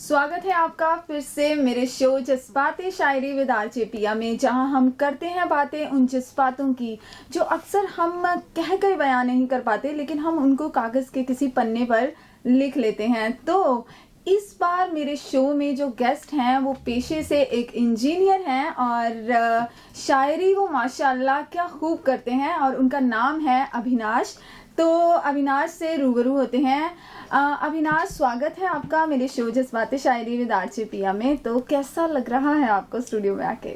स्वागत है आपका फिर से मेरे शो जज्बाते शायरी विद आरजे पिया में, जहां हम करते हैं बातें उन जज्बातों की जो अक्सर हम कह कर बयान नहीं कर पाते, लेकिन हम उनको कागज़ के किसी पन्ने पर लिख लेते हैं। तो इस बार मेरे शो में जो गेस्ट हैं वो पेशे से एक इंजीनियर हैं और शायरी वो माशाल्लाह क्या खूब करते हैं और उनका नाम है अविनाश। तो अविनाश से रूबरू होते हैं। अविनाश, स्वागत है आपका मेरे शो जज्बाते शायरी विद आरजे पिया में। तो कैसा लग रहा है आपको स्टूडियो में आके?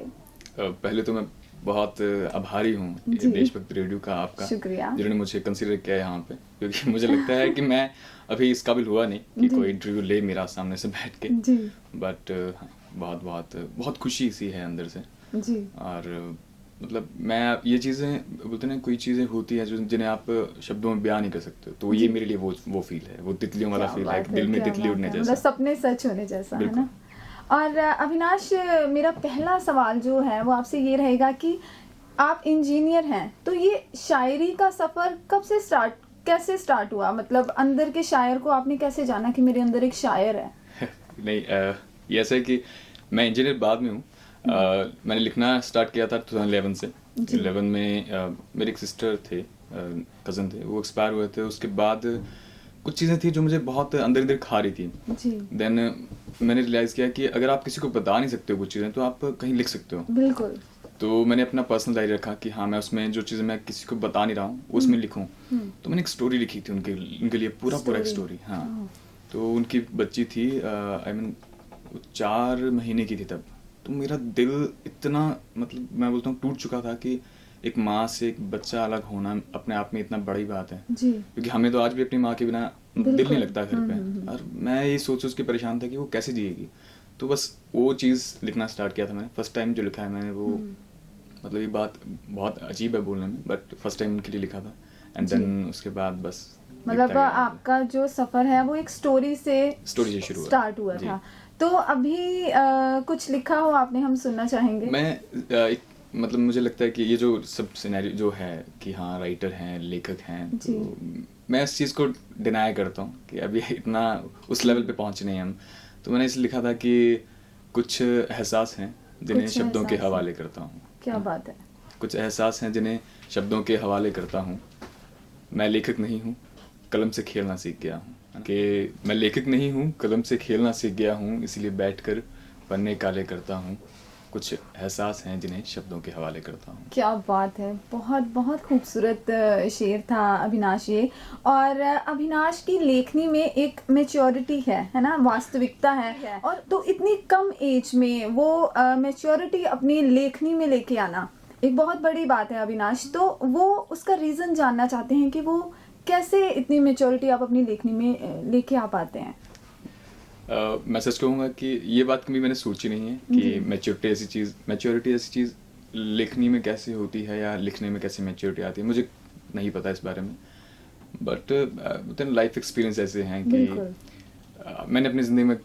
पहले तो मैं बहुत आभारी हूँ देशभक्त रेडियो का, आपका शुक्रिया जिन्होंने मुझे कंसीडर किया यहाँ पे, क्योंकि मुझे लगता है कि मैं अभी इस काबिल हुआ नहीं कि कोई इंटरव्यू ले मेरा सामने से बैठ के। बट बहुत बहुत बहुत खुशी सी है अंदर से जी। और मतलब मैं ये चीज़ें बोलते हैं, कोई चीज़ें होती है जो जिन्हें आप शब्दों में बयान नहीं कर सकते, तो ये मेरे लिए वो फील है, वो तितलियों वाला फील है, दिल में तितली उड़ने जैसा, सपने सच होने जैसा है ना। और अविनाश, मेरा पहला सवाल जो है वो आपसे ये रहेगा कि आप इंजीनियर हैं, तो ये शायरी का सफ़र कैसे स्टार्ट हुआ? मतलब अंदर के शायर को आपने कैसे जाना कि मेरे अंदर एक शायर है? नहीं, ये ऐसा है कि मैं इंजीनियर बाद में हूँ। मैंने लिखना स्टार्ट किया था 2011 से। 11 में मेरे एक सिस्टर थे, कज़न थे, वो एक्सपायर हुए थे। उसके बाद कुछ चीज़ें थी जो मुझे बहुत अंदर अंदर खा रही थी। देन मैंने रियलाइज़ किया कि अगर आप किसी को बता नहीं सकते हो कुछ चीज़ें, तो आप कहीं लिख सकते हो। बिल्कुल। तो मैंने अपना पर्सनल डायरी रखा कि हाँ, मैं उसमें जो चीज़ें मैं किसी को बता नहीं रहा हूँ उसमें लिखूँ। तो मैंने एक स्टोरी लिखी थी उनके लिए, पूरा एक स्टोरी। हाँ, तो उनकी बच्ची थी, आई मीन 4 महीने की थी तब। तो मेरा दिल इतना, मतलब मैं बोलता हूँ, टूट चुका था कि एक माँ से एक बच्चा अलग होना अपने आप में इतना बड़ी बात है जी। क्योंकि हमें तो आज भी अपनी माँ के बिना दिल नहीं लगता घर पे। और मैं ये सोच के परेशान था कि वो कैसे जिएगी। तो बस वो चीज़ लिखना स्टार्ट किया था मैंने। फर्स्ट टाइम जो लिखा है मैंने वो, मतलब ये बात बहुत अजीब है बोलने में, बट फर्स्ट टाइम उनके लिए लिखा था। एंड देन उसके बाद बस, मतलब आपका जो सफ़र है वो एक स्टोरी से शुरू स्टार्ट हुआ था। तो अभी कुछ लिखा हो आपने, हम सुनना चाहेंगे। मैं मतलब मुझे लगता है कि ये जो सब सिनेरियो जो है कि हाँ, राइटर हैं, लेखक हैं, तो मैं इस चीज़ को डिनाई करता हूँ कि अभी इतना उस लेवल पे पहुँचे नहीं हम। तो मैंने इसलिए लिखा था कि कुछ एहसास हैं जिन्हें शब्दों के हवाले करता हूँ। क्या बात है। कुछ एहसास हैं जिन्हें शब्दों के हवाले करता हूँ। मैं लेखक नहीं हूँ, कलम से खेलना सीख गया हूँ। कि मैं लेखक नहीं हूँ, कलम से खेलना सीख गया हूँ, इसलिए बैठकर पन्ने काले करता हूँ। कुछ एहसास हैं जिन्हें शब्दों के हवाले करता हूँ। क्या बात है, बहुत बहुत खूबसूरत शेर था अविनाश ये। और अविनाश की लेखनी में एक मैच्योरिटी है ना, वास्तविकता है। और तो इतनी कम एज में वो मैच्योरिटी अपनी लेखनी में लेके आना एक बहुत बड़ी बात है अविनाश। तो वो उसका रीज़न जानना चाहते हैं कि वो कैसे इतनी मैच्योरिटी आप अपनी लेखनी में लेके आ पाते हैं। मैं सच कहूँगा कि ये बात कभी मैंने सोची नहीं है कि मैच्योरिटी ऐसी चीज़ लिखनी में कैसे होती है या लिखने में कैसे मैच्योरिटी आती है, मुझे नहीं पता इस बारे में। बट लाइफ एक्सपीरियंस ऐसे हैं कि मैंने अपनी ज़िंदगी में,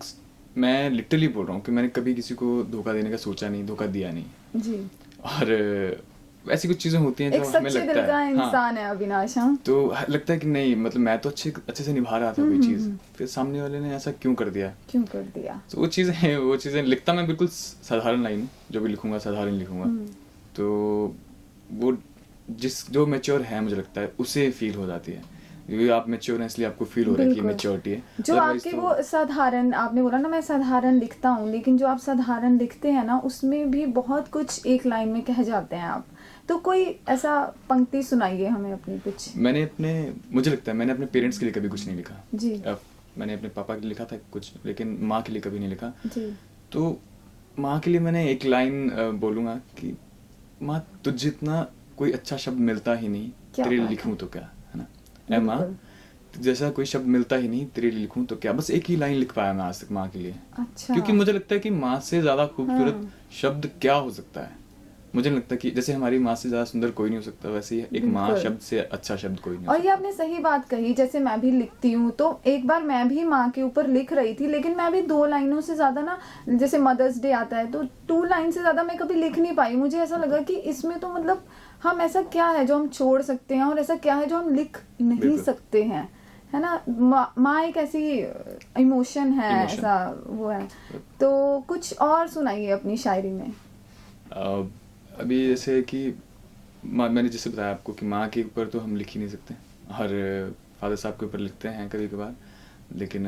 मैं लिटरली बोल रहा हूँ कि मैंने कभी किसी को धोखा देने का सोचा नहीं, धोखा दिया नहीं जी। और ऐसी कुछ चीज़ें होती हैं जो हमें लगता है, हाँ, इंसान है अविनाश, हाँ, तो लगता है कि नहीं, मतलब मैं तो अच्छे से निभा रहा था कोई चीज़, फिर सामने वाले ने ऐसा क्यों कर दिया। तो वो चीज़ें लिखता मैं बिल्कुल साधारण लाइन, जो भी लिखूंगा साधारण लिखूंगा। तो वो जो मैच्योर है मुझे लगता है उसे फील हो जाती है, क्योंकि आप मैच्योर हैं इसलिए आपको फील हो रहा है कि मैच्योरिटी है। जो आपके तो वो साधारण, आपने बोला ना मैं साधारण लिखता हूँ, लेकिन जो आप साधारण लिखते हैं ना उसमें भी बहुत कुछ एक लाइन में कह जाते हैं आप। तो कोई ऐसा पंक्ति सुनाइए हमें अपनी कुछ। मुझे लगता है मैंने अपने पेरेंट्स के लिए कभी कुछ नहीं लिखा जी। मैंने अपने पापा के लिए लिखा था कुछ, लेकिन माँ के लिए कभी नहीं लिखा जी। तो माँ के लिए मैंने एक लाइन बोलूँगा कि माँ, तुझ जितना कोई अच्छा शब्द मिलता ही नहीं, तेरे लिए लिखूँ तो क्या, है ना। ऐ माँ, जैसा कोई शब्द मिलता ही नहीं, तेरे लिए लिखूँ तो क्या। बस एक ही लाइन लिख पाया मैं आज तक माँ के लिए। अच्छा। क्योंकि मुझे लगता है कि माँ से ज़्यादा खूबसूरत शब्द क्या हो सकता है। मुझे नहीं लगता कि जैसे हमारी माँ से ज़्यादा सुंदर कोई नहीं हो सकता, वैसे ही एक माँ शब्द से अच्छा शब्द कोई नहीं हो सकता। और ये आपने सही बात कही, जैसे मैं भी लिखती हूँ, तो एक बार मैं भी माँ के ऊपर लिख रही थी, लेकिन मैं भी 2 लाइनों से ज़्यादा ना, जैसे मदर्स डे आता है तो 2 लाइन से ज़्यादा मैं कभी लिख नहीं पाई। मुझे ऐसा लगा कि इसमें तो मतलब हम ऐसा क्या है जो हम छोड़ सकते हैं और ऐसा क्या है जो हम लिख नहीं सकते हैं, है ना, माँ एक ऐसी इमोशन है, Emotion. ऐसा वो है। तो कुछ और सुनाइए अपनी शायरी में। अभी जैसे कि मैंने जैसे बताया आपको कि माँ के ऊपर तो हम लिख ही नहीं सकते, हर फादर साहब के ऊपर लिखते हैं कभी कभार, लेकिन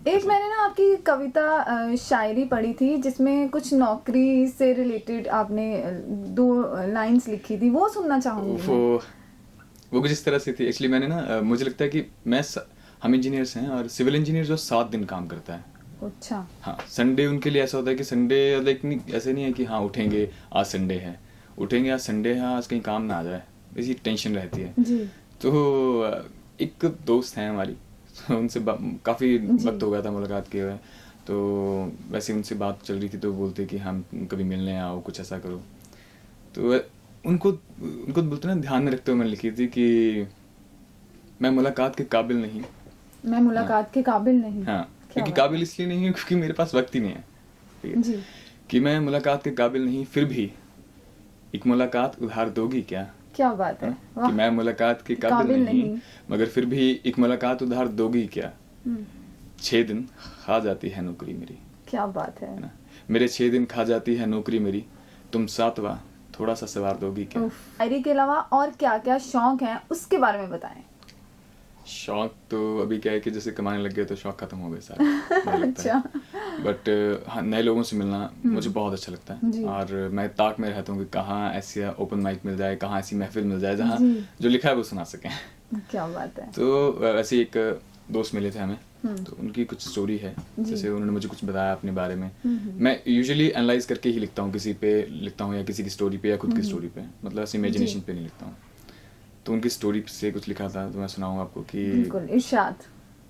एक मैंने ना आपकी कविता शायरी पढ़ी थी जिसमें कुछ नौकरी से रिलेटेड आपने 2 लाइंस लिखी थी, वो सुनना चाहूंगी मैं। वो कुछ इस तरह से थी एक्चुअली। मैंने ना मुझे लगता है कि हम इंजीनियर्स हैं और सिविल इंजीनियर जो 7 दिन काम करता है। अच्छा। हाँ, संडे उनके लिए ऐसा होता है कि संडे लाइक नहीं, ऐसे नहीं है कि हाँ उठेंगे आज संडे है, उठेंगे आज संडे है, आज कहीं काम ना आ जाए, इसी टेंशन रहती है जी। तो एक दोस्त हैं हमारी, उनसे काफ़ी वक्त हो गया था मुलाकात किए हुए, तो वैसे उनसे बात चल रही थी तो बोलते कि हम कभी मिलने आओ, कुछ ऐसा करो। तो उनको बोलते ना ध्यान में रखते हुए मैंने लिखी थी कि मैं मुलाकात के काबिल नहीं। मैं मुलाकात के काबिल नहीं। हाँ, क्योंकि बात काबिल इसलिए नहीं है क्योंकि मेरे पास वक्त ही नहीं है, ठीक है? जी। कि मैं मुलाकात के काबिल नहीं, फिर भी एक मुलाकात उधार दोगी क्या? क्या बात है, कि मैं मुलाकात के काबिल नहीं, नहीं। मगर फिर भी एक मुलाकात उधार दोगी क्या? हम्म, 6 दिन खा जाती है नौकरी मेरी, क्या बात है। है ना? मेरे 6 दिन खा जाती है नौकरी मेरी, तुम 7वां थोड़ा सा सवार दोगी क्या? शायरी के अलावा और क्या क्या शौक हैं उसके बारे में बताएं। शौक तो अभी क्या है कि जैसे कमाने लग गए तो शौक खत्म हो गए सारे, मुझे लगता है। बट हाँ, नए लोगों से मिलना मुझे बहुत अच्छा लगता है और मैं ताक में रहता हूँ कि कहाँ ऐसी ओपन माइक मिल जाए, कहाँ ऐसी महफिल मिल जाए जहाँ जो लिखा है वो सुना सकें। क्या बात है। तो ऐसे एक दोस्त मिले थे हमें, तो उनकी कुछ स्टोरी है, जैसे उन्होंने मुझे कुछ बताया अपने बारे में। मैं यूजुअली एनालाइज करके ही लिखता हूँ, किसी पे लिखता हूँ या किसी की स्टोरी पे या खुद की स्टोरी पे, मतलब ऐसे इमेजिनेशन पे नहीं लिखता हूँ। तो उनकी स्टोरी से कुछ लिखा था तो मैं सुनाऊंगा आपको कि बिल्कुल, इरशाद।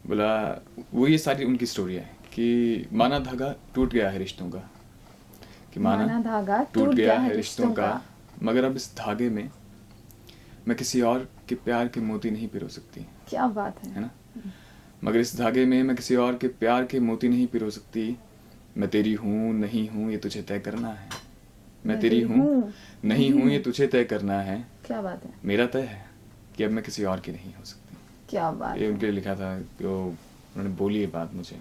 बोला वो ये सारी उनकी स्टोरी है कि माना धागा टूट गया है रिश्तों का, कि माना धागा टूट गया है रिश्तों का, मगर अब इस धागे में मैं किसी और के प्यार के मोती नहीं पिरो सकती। क्या बात है ना? मगर इस धागे में मैं किसी और के प्यार के मोती नहीं पिरो सकती। मैं तेरी हूँ नहीं हूँ ये तुझे तय करना है। मैं तेरी हूँ नहीं हूँ ये तुझे तय करना है। क्या बात है। मेरा तय है कि अब मैं किसी और की नहीं हो सकती। क्या बात ये उनके लिए लिखा था, तो उन्होंने बोली ये बात मुझे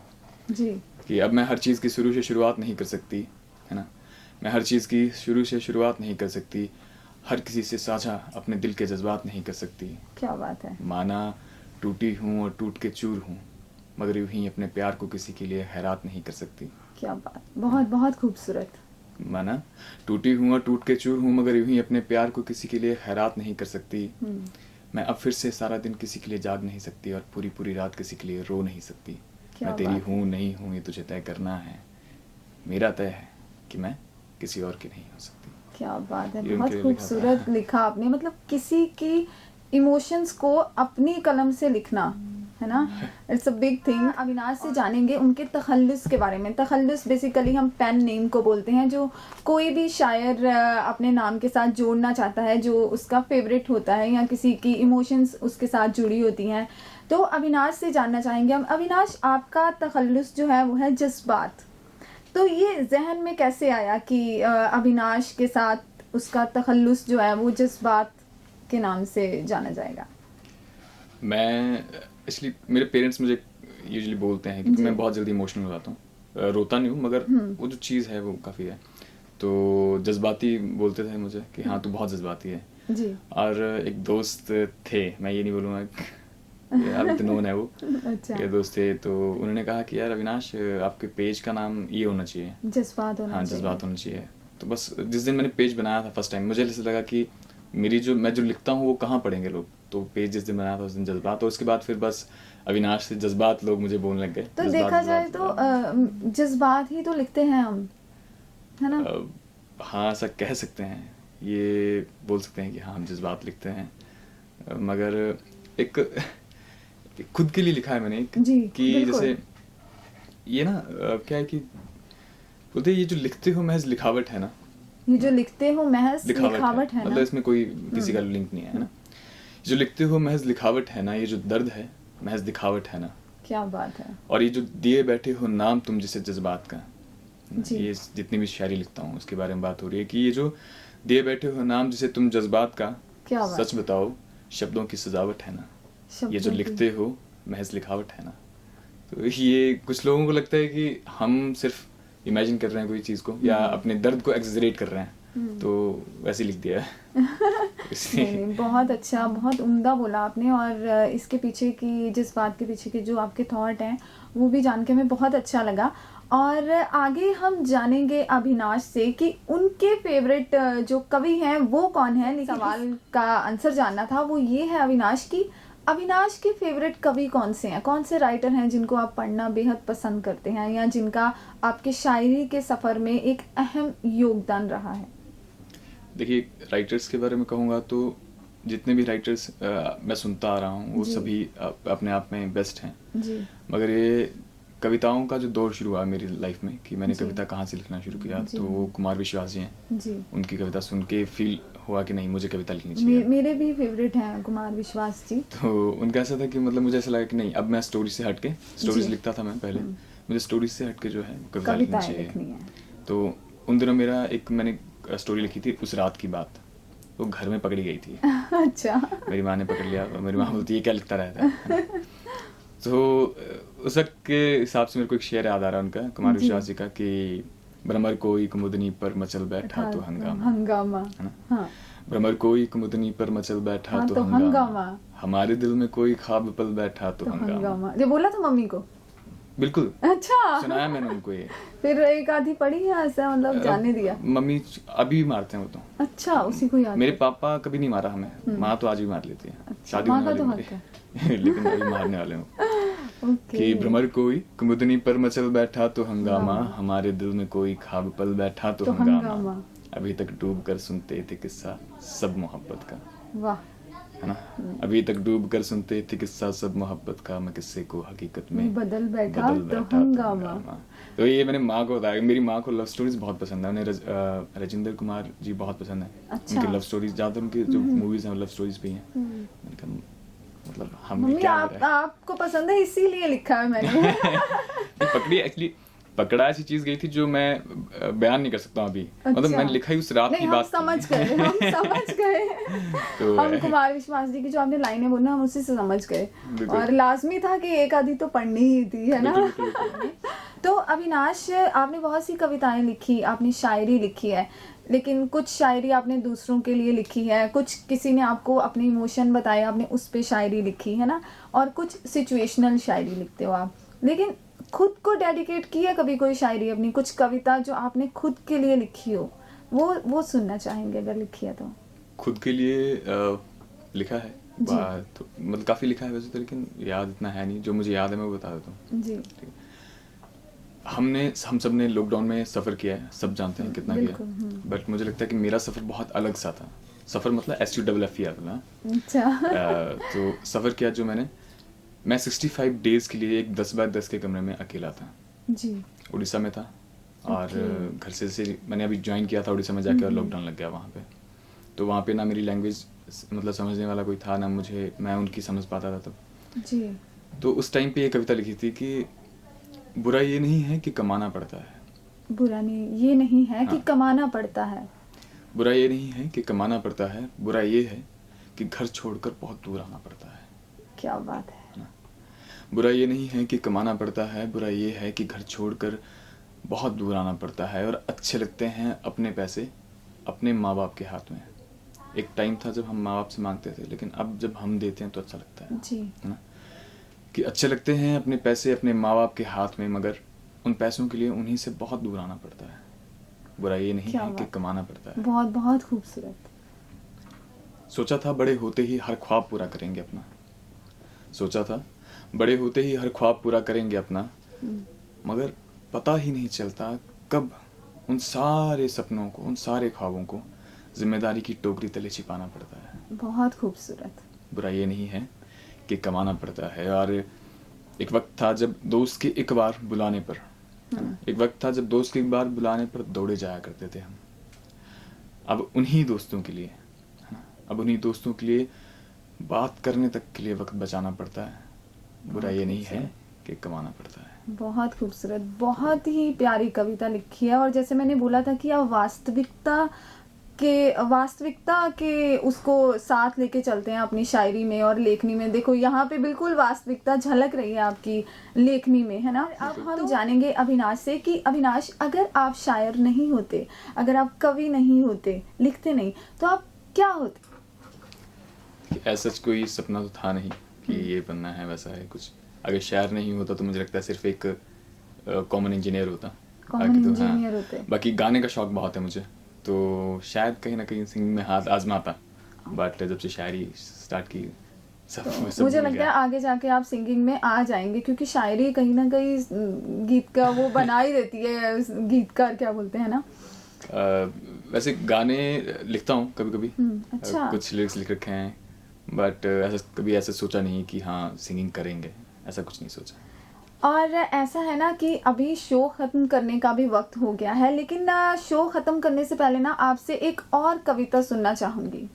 जी कि अब मैं हर चीज़ की शुरू से शुरुआत नहीं कर सकती, है ना? मैं हर चीज़ की शुरू से शुरुआत नहीं कर सकती, हर किसी से साझा अपने दिल के जज्बात नहीं कर सकती। क्या बात है। माना टूटी हूँ और टूट के चूर हूँ, मगर यूं ही अपने प्यार को किसी के लिए हैरात नहीं कर सकती। क्या बात, बहुत बहुत खूबसूरत। माना टूटी हूँ और टूट के चूर हूँ, मगर यूं ही अपने प्यार को किसी के लिए हैरात नहीं कर सकती। मैं अब फिर से सारा दिन किसी के लिए जाग नहीं सकती और पूरी पूरी रात किसी के लिए रो नहीं सकती। मैं तेरी हूँ नहीं हूँ ये तुझे तय करना है। मेरा तय है कि मैं किसी और की नहीं हो सकती। क्या बात है, बहुत खूबसूरत लिखा आपने। मतलब किसी की इमोशंस को अपनी कलम से लिखना, है ना, it's a big thing. Avinash से जानेंगे उनके तखल्लुस के बारे में। तखल्लुस बेसिकली हम पेन नेम को बोलते हैं, जो कोई भी शायर अपने नाम के साथ जोड़ना चाहता है, जो उसका फेवरेट होता है या किसी की इमोशंस उसके साथ जुड़ी होती हैं। तो अविनाश से जानना चाहेंगे हम, अविनाश आपका तखल्लुस जो है वो है जज्बात। तो ये जहन में कैसे आया कि अविनाश के साथ उसका तखल्लुस जो है वो जज्बात के नाम से जाना जाएगा? मैं इसलिए मेरे पेरेंट्स मुझे यूजुअली बोलते हैं कि मैं बहुत जल्दी इमोशनल हो जाता हूँ। रोता नहीं हूँ मगर वो जो चीज़ है वो काफ़ी है, तो जज्बाती बोलते थे मुझे कि हाँ तू बहुत जज्बाती है जी। और एक दोस्त थे, मैं ये नहीं बोलूँगा अब तो नोन है वो। अच्छा। ये दोस्त थे तो उन्होंने कहा कि यार अविनाश आपके पेज का नाम ये होना चाहिए, जज्बात होना चाहिए। हाँ जज्बात होना चाहिए। तो बस जिस दिन मैंने पेज बनाया था फर्स्ट टाइम, मुझे ऐसा लगा कि मैं जो लिखता हूँ वो कहाँ पढ़ेंगे लोग, तो पेज जिस दिन बनाया था उस दिन जज्बात, और उसके बाद फिर बस अविनाश से जज्बात लोग मुझे बोलने लग गए। तो देखा जाए तो जज्बात ही तो लिखते हैं हम, है ना? हाँ ऐसा कह सकते हैं, ये बोल सकते हैं कि हाँ हम जज्बात लिखते हैं, मगर एक खुद के लिए लिखा है मैंने एक कि जैसे ये ना क्या है कि बोलते ये जो लिखते हो महज लिखावट है ना, ये जो लिखते हो महज लिखावट है ना, मतलब इसमें कोई किसी का लिंक नहीं है ना। जो लिखते हो महज लिखावट है ना, ये जो दर्द है महज दिखावट है ना। क्या बात है। और ये जो दिए बैठे हो नाम तुम जिसे जज्बात का, ये जितनी भी शायरी लिखता हूँ उसके बारे में बात हो रही है कि ये जो दिए बैठे हो नाम जिसे तुम जज्बात का, सच बताओ शब्दों की सजावट है ना। ये जो लिखते हो महज लिखावट है ना। तो ये कुछ लोगों को लगता है कि हम सिर्फ इमेजिन कर रहे हैं कोई चीज़ को या अपने दर्द को एक्सजरेट कर रहे हैं, तो वैसे लिख दिया है। नहीं, बहुत अच्छा, बहुत उम्दा बोला आपने। और इसके पीछे की, जिस बात के पीछे के जो आपके थॉट हैं, वो भी जान के हमें बहुत अच्छा लगा। और आगे हम जानेंगे अविनाश से कि उनके फेवरेट जो कवि हैं वो कौन है। लेकिन सवाल का आंसर जानना था, वो ये है अविनाश की, अविनाश के फेवरेट कवि कौन से हैं, कौन से राइटर हैं जिनको आप पढ़ना बेहद पसंद करते हैं या जिनका आपके शायरी के सफ़र में एक अहम योगदान रहा है? देखिए, राइटर्स के बारे में कहूँगा तो जितने भी राइटर्स मैं सुनता आ रहा हूँ वो सभी अपने आप में बेस्ट हैं जी। मगर ये कविताओं का जो दौर शुरू हुआ मेरी लाइफ में कि मैंने कविता कहाँ से लिखना शुरू किया, तो वो कुमार विश्वास जी हैं जी। उनकी कविता सुन के फील हुआ कि नहीं, मुझे कविता लिखनी चाहिए। मेरे भी फेवरेट हैं कुमार विश्वास जी। तो उनका ऐसा था कि मतलब मुझे ऐसा लगा कि नहीं, अब मैं स्टोरी से हट के, स्टोरीज लिखता था मैं पहले, मुझे स्टोरी से हट के जो है कविता लिखनी चाहिए। तो उन दिनों मेरा एक, मैंने स्टोरी लिखी थी उस रात की बात, वो घर में पकड़ी गई थी। अच्छा। मेरी माँ ने पकड़ लिया और मेरी माँ बोलती है क्या लिखता रहता है। तो उस वक्त के हिसाब से मेरे को एक शेर याद आ रहा है उनका, कुमार विश्वास जी का, कि भ्रमर कोई कुमुदनी पर मचल बैठा तो हंगामा, है ना। हाँ। भ्रमर कोई कुमुदनी पर मचल बैठा तो हंगामा, हमारे दिल में कोई ख्वाब पल बैठा तो हंगामा। ये बोला था मम्मी को? बिल्कुल। अच्छा, सुनाया मैंने उनको ये। फिर एक आधी पढ़ी है ऐसा, मतलब जानने दिया? मम्मी अभी भी मारते हैं वो तो। अच्छा, उसी को याद। मेरे पापा कभी नहीं मारा हमें, माँ तो आज भी मार लेती है। अच्छा, शादी होने वाली मेरी लेकिन अभी मारने वाले हूँ। कि भ्रमर कोई कुमुदनी पर मचल बैठा तो हंगामा, हमारे दिल में कोई ख्वाब पल बैठा तो हंगामा, अभी तक डूब कर सुनते थे किस्सा सब मोहब्बत का। वाह, है ना। अभी तक डूब कर सुनते थे किस्सा सब मोहब्बत का, मैं किस्से को हकीकत में बदल बैठा तो हंगामा। तो ये मैंने माँ को बताया। मेरी माँ को लव स्टोरीज बहुत पसंद है, उन्हें राजेंद्र कुमार जी बहुत पसंद है। अच्छा। उनकी लव स्टोरीज, ज्यादातर उनकी जो मूवीज हैं लव स्टोरीज भी हैं। मैंने कहा मतलब हमने क्या आपको पसंद है इसीलिए लिखा है मैंने। पकड़ी, एक्चुअली पकड़ा ऐसी चीज गई थी जो मैं बयान नहीं कर सकता हूँ अभी। अच्छा। मतलब मैंने लिखा ही उस रात की बात। हम समझ गए। तो हम कुमार विश्वास जी की जो आपने लाइनें बोली हम उसी से समझ गए, और लाजमी था कि एक आधी तो पढ़नी ही थी, है ना। तो अविनाश, आपने बहुत सी कविताएं लिखी, आपने शायरी लिखी है, लेकिन कुछ शायरी आपने दूसरों के लिए लिखी है, कुछ किसी ने आपको अपने इमोशन बताए, आपने उस पे शायरी लिखी है ना, और कुछ सिचुएशनल शायरी लिखते हो आप। लेकिन खुद को डेडिकेट की है कभी कोई शायरी अपनी, कुछ कविता जो आपने खुद के लिए लिखी हो, वो सुनना चाहेंगे अगर लिखी है तो? खुद के लिए लिखा है तो मतलब काफी लिखा है वैसे तो, लेकिन याद इतना है नहीं। जो मुझे याद है मैं वो बता देता हूँ जी। हम सब ने लॉकडाउन में सफर किया है, सब जानते हैं कितना किया, बट मुझे लगता है कि मेरा सफर बहुत अलग सा था। सफर मतलब SUFFER ना। अच्छा। तो सफर किया जो मैं 65 डेज के लिए एक 10x10 के कमरे में अकेला था जी। उड़ीसा में था, और घर से मैंने अभी ज्वाइन किया था उड़ीसा में जाके, और लॉकडाउन लग गया वहाँ पे। तो वहाँ पे ना मेरी लैंग्वेज मतलब समझने वाला कोई था ना, मैं उनकी समझ पाता था तब जी। तो उस टाइम पे ये कविता लिखी थी कि बुरा ये नहीं है कि कमाना पड़ता है, बुरा ये नहीं है कि कमाना पड़ता है, बुरा ये नहीं है कि कमाना पड़ता है, बुरा ये है कि घर छोड़कर बहुत दूर आना पड़ता है। क्या बात है। बुरा ये नहीं है कि कमाना पड़ता है, बुरा ये है कि घर छोड़कर बहुत दूर आना पड़ता है, और अच्छे लगते हैं अपने पैसे अपने माँ बाप के हाथ में। एक टाइम था जब हम माँ बाप से मांगते थे, लेकिन अब जब हम देते हैं तो अच्छा लगता है जी। है ना, कि अच्छे लगते हैं अपने पैसे अपने माँ बाप के हाथ में, मगर उन पैसों के लिए उन्हीं से बहुत दूर आना पड़ता है। बुरा ये नहीं है कि कमाना पड़ता है। बहुत बहुत खूबसूरत। सोचा था बड़े होते ही हर ख्वाब पूरा करेंगे अपना, सोचा था बड़े होते ही हर ख्वाब पूरा करेंगे अपना, मगर पता ही नहीं चलता कब उन सारे सपनों को, उन सारे ख्वाबों को जिम्मेदारी की टोकरी तले छिपाना पड़ता है। बहुत खूबसूरत। बुरा ये नहीं है कि कमाना पड़ता है। और एक वक्त था जब दोस्त के एक बार बुलाने पर, एक वक्त था जब दोस्त के एक बार बुलाने पर दौड़े जाया करते थे हम। अब उन्हीं दोस्तों के लिए, अब उन्हीं दोस्तों के लिए बात करने तक के लिए वक्त बचाना पड़ता है। बुरा ये नहीं है कि कमाना पड़ता है। बहुत खूबसूरत, बहुत ही प्यारी कविता लिखी है। और जैसे मैंने बोला था कि आप वास्तविकता के वास्तविकता के उसको साथ लेके चलते हैं अपनी शायरी में और लेखनी में। देखो यहाँ पे बिल्कुल वास्तविकता झलक रही है आपकी लेखनी में, है ना। अब हम जानेंगे अविनाश से कि अविनाश, अगर आप शायर नहीं होते, अगर आप कवि नहीं होते, लिखते नहीं, तो आप क्या होते? ऐसा कोई सपना तो था नहीं कि ये बनना है, वैसा है कुछ। अगर शायर नहीं होता तो मुझे लगता है सिर्फ एक कॉमन इंजीनियर होता। इंजीनियर होते। बाकी गाने का शौक बहुत है मुझे, तो शायद कहीं ना कहीं सिंगिंग में हाथ आजमाता, बट जब से शायरी स्टार्ट की सब मुझे लगता है आगे जाके आप सिंगिंग में आ जाएंगे, क्योंकि शायरी कहीं ना कहीं गीत का वो बना ही देती है, गीतकार क्या बोलते हैं ना। वैसे गाने लिखता हूँ कभी कभी। अच्छा। कुछ लिरिक्स लिख रखे हैं, बट कभी ऐसा सोचा नहीं कि हाँ सिंगिंग करेंगे, ऐसा कुछ नहीं सोचा। और ऐसा है ना कि अभी शो ख़त्म करने का भी वक्त हो गया है, लेकिन शो ख़त्म करने से पहले ना आपसे एक और कविता सुनना चाहूँगी।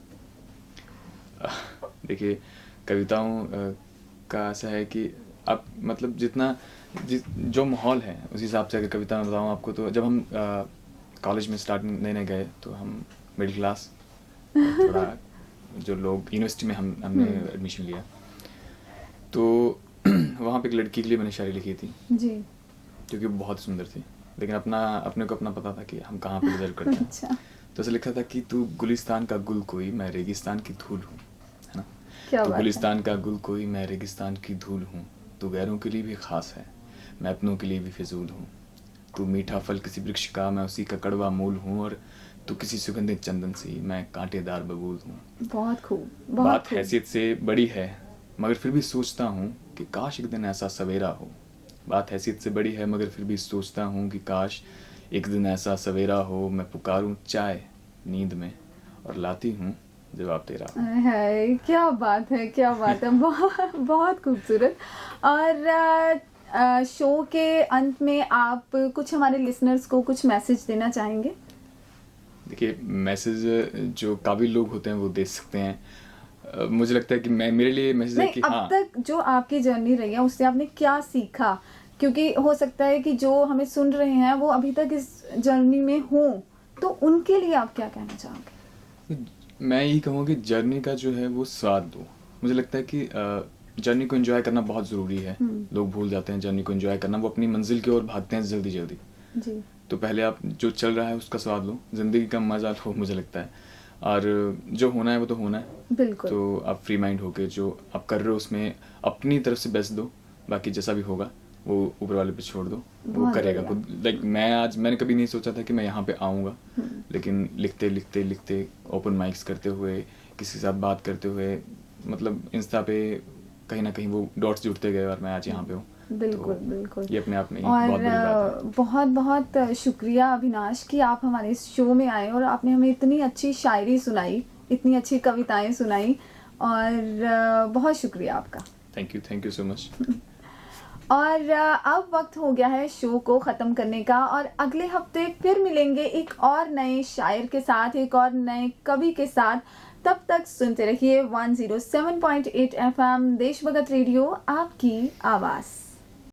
देखिए, कविताओं का ऐसा है कि आप मतलब जो माहौल है उस हिसाब से अगर कविता में बताऊँ आपको, तो जब हम कॉलेज में स्टार्ट नए गए तो हम मिडिल क्लास, थोड़ा जो लोग यूनिवर्सिटी में हमने एडमिशन लिया, तो वहाँ पे एक लड़की के लिए मैंने शायरी लिखी थी जी, क्योंकि वो बहुत सुंदर थी, लेकिन अपने को अपना पता था कि हम कहाँ पे डिजर्व करते हैं। अच्छा। तो ऐसा लिखा था कि तू गुलिस्तान का गुल कोई, मैं रेगिस्तान की धूल हूँ, है ना। क्या तो बात है। गुलिस्तान का गुल कोई, मैं रेगिस्तान की धूल हूँ, तू गैरों के लिए भी खास है, मैं अपनों के लिए भी फिजूल हूँ। तू मीठा फल किसी वृक्ष का, मैं उसी का कड़वा मूल हूँ, और तू किसी सुगंधित चंदन सी, मैं कांटेदार बबूल हूँ। बहुत खूब। बात हैसियत से बड़ी है, मगर फिर भी सोचता हूँ कि काश एक दिन ऐसा सवेरा हो। बात हैसियत से बड़ी है, मगर फिर भी सोचता हूँ कि काश एक दिन ऐसा सवेरा हो। मैं पुकारूं चाय नींद में और लाती हूँ जवाब तेरा। है, क्या बात है, क्या बात है। बहुत बहुत खूबसूरत। और शो के अंत में आप कुछ हमारे लिसनर्स को कुछ मैसेज देना चाहेंगे? देखिए, मैसेज जो काबिल लोग होते हैं वो दे सकते हैं। मुझे लगता है कि मेरे लिए मैसेज है कि अब तक जो आपकी जर्नी रही है उससे आपने क्या सीखा, क्योंकि हो सकता है कि जो हमें सुन रहे हैं वो अभी तक इस जर्नी में हों, तो उनके लिए आप क्या कहना चाहोगे? मैं यही कहूँगा कि जर्नी का जो है वो स्वाद दो। मुझे लगता है कि जर्नी को एंजॉय करना बहुत ज़रूरी है। लोग भूल जाते हैं जर्नी को एंजॉय करना, वो अपनी मंजिल की ओर भागते हैं जल्दी जल्दी जी। तो पहले आप जो चल रहा है उसका स्वाद लो, ज़िंदगी का मजा लो, मुझे लगता है। और जो होना है वो तो होना है, बिल्कुल। तो आप फ्री माइंड होके जो आप कर रहे हो उसमें अपनी तरफ से बेस्ट दो, बाकी जैसा भी होगा वो ऊपर वाले पे छोड़ दो, वो करेगा खुद। लाइक मैंने कभी नहीं सोचा था कि मैं यहाँ पे आऊँगा, लेकिन लिखते लिखते लिखते, ओपन माइक्स करते हुए, किसी के साथ बात करते हुए, मतलब इंस्टा पे कहीं ना कहीं वो डॉट्स जुड़ते गए और मैं आज यहाँ पे हूँ। बिल्कुल तो बिल्कुल। ये अपने आप में बहुत बड़ी बात है। बहुत बहुत शुक्रिया अविनाश कि आप हमारे इस शो में आए और आपने हमें इतनी अच्छी शायरी सुनाई, इतनी अच्छी कविताएं सुनाई, और बहुत शुक्रिया आपका। Thank you so much. और अब वक्त हो गया है शो को ख़त्म करने का, और अगले हफ्ते फिर मिलेंगे एक और नए शायर के साथ, एक और नए कवि के साथ। तब तक सुनते रहिए 107.8 FM देश भगत रेडियो, आपकी आवाज़।